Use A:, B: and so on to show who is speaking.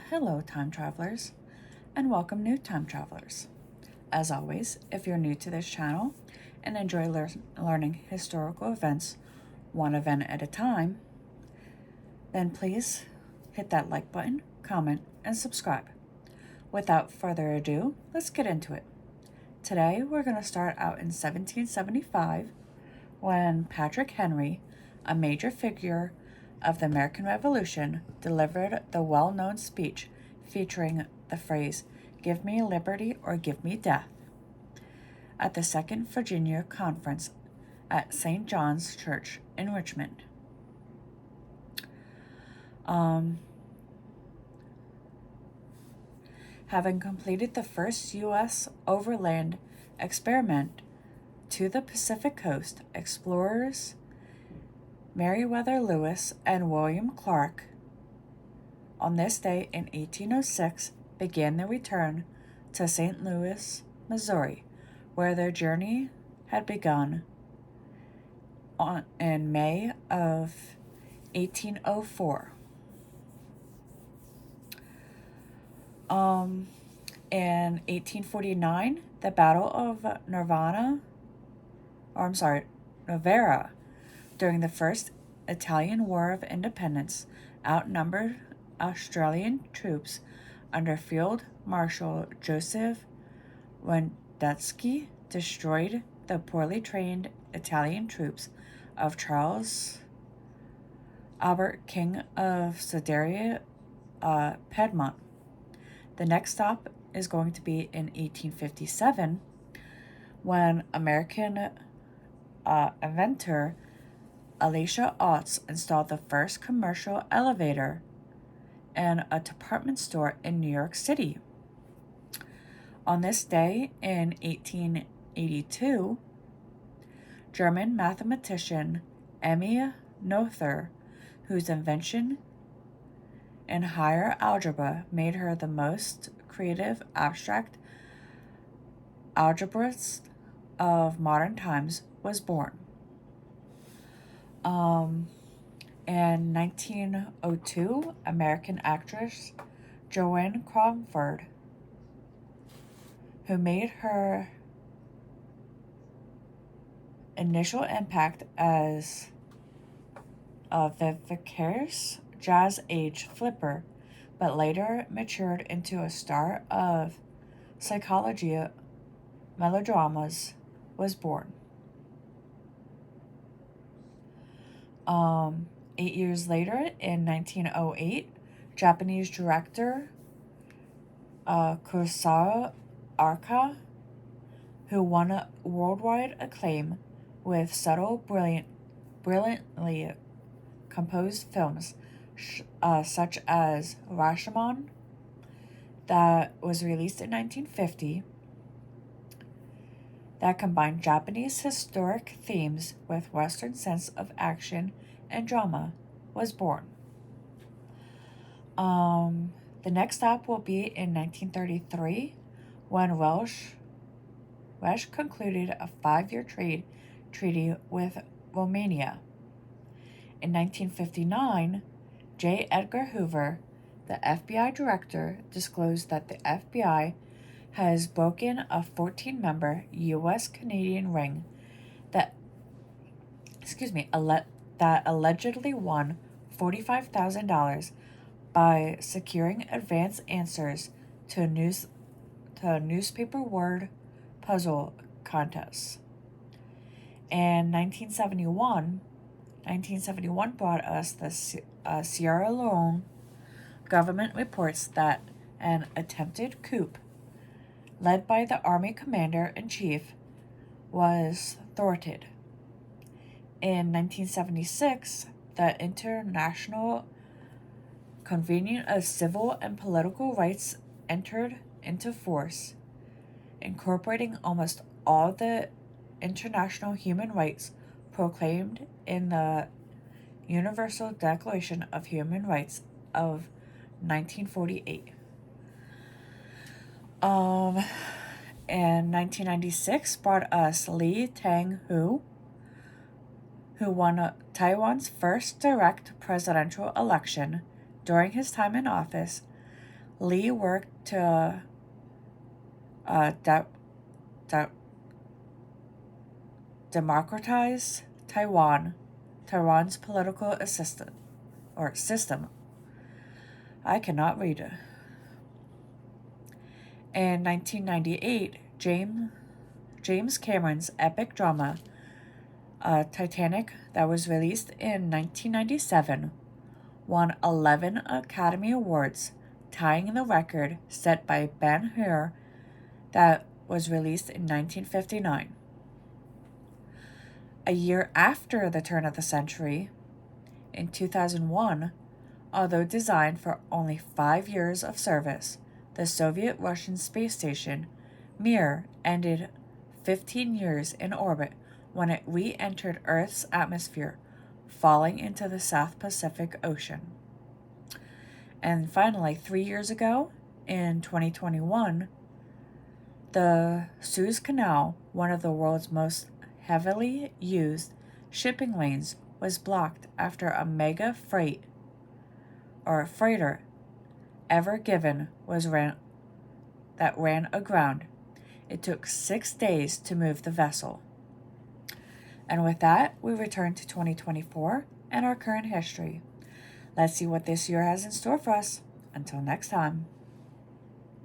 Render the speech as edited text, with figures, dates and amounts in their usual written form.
A: Hello, time travelers, and welcome, new time travelers. As always, if you're new to this channel and enjoy learning historical events one event at a time, then please hit that like button, comment, and subscribe. Without further ado, let's get into it. Today, we're going to start out in 1775 when Patrick Henry, a major figure of the American Revolution, delivered the well-known speech featuring the phrase, "Give me liberty or give me death," at the Second Virginia Conference at St. John's Church in Richmond. Having completed the first U.S. overland experiment to the Pacific coast, explorers Meriwether Lewis and William Clark, on this day in 1806, began their return to St. Louis, Missouri, where their journey had begun in May of 1804. In 1849, the Battle of Novara, during the First Italian War of Independence, outnumbered Australian troops under Field Marshal Joseph Wendetsky destroyed the poorly trained Italian troops of Charles Albert, King of Scuderia Piedmont. The next stop is going to be in 1857 when American inventor Elisha Otts installed the first commercial elevator in a department store in New York City. On this day in 1882, German mathematician Emmy Noether, whose invention in higher algebra made her the most creative abstract algebraist of modern times, was born. In 1902, American actress Joan Crawford, who made her initial impact as a vivacious jazz-age flipper, but later matured into a star of psychology melodramas, was born. 8 years later, in 1908, Japanese director Kurosawa Araka, who won worldwide acclaim with subtle, brilliantly composed films such as Rashomon, that was released in 1950, that combined Japanese historic themes with Western sense of action and drama, was born. The next stop will be in 1933 when Welsh concluded a 5-year trade treaty with Romania. In 1959, J. Edgar Hoover, the FBI director, disclosed that the FBI has broken a 14-member U.S.-Canadian ring that allegedly won $45,000 by securing advance answers to newspaper word puzzle contests. And 1971 brought us the Sierra Leone government reports that an attempted coup led by the army commander-in-chief was thwarted. In 1976, the International Convention of Civil and Political Rights entered into force, incorporating almost all the international human rights proclaimed in the Universal Declaration of Human Rights of 1948. In 1996 brought us Lee Teng-hui, who won Taiwan's first direct presidential election during his time in office, Lee worked to democratize Taiwan's political system. I cannot read it. In 1998, James Cameron's epic drama, Titanic, that was released in 1997, won 11 Academy Awards, tying the record set by Ben-Hur that was released in 1959. A year after the turn of the century, in 2001, although designed for only 5 years of service, the Soviet-Russian space station Mir ended 15 years in orbit when it re-entered Earth's atmosphere, falling into the South Pacific Ocean. And finally, 3 years ago, in 2021, the Suez Canal, one of the world's most heavily used shipping lanes, was blocked after a mega freighter, Ever Given, that ran aground. It took 6 days to move the vessel. And with that, we return to 2024 and our current history. Let's see what this year has in store for us. Until next time.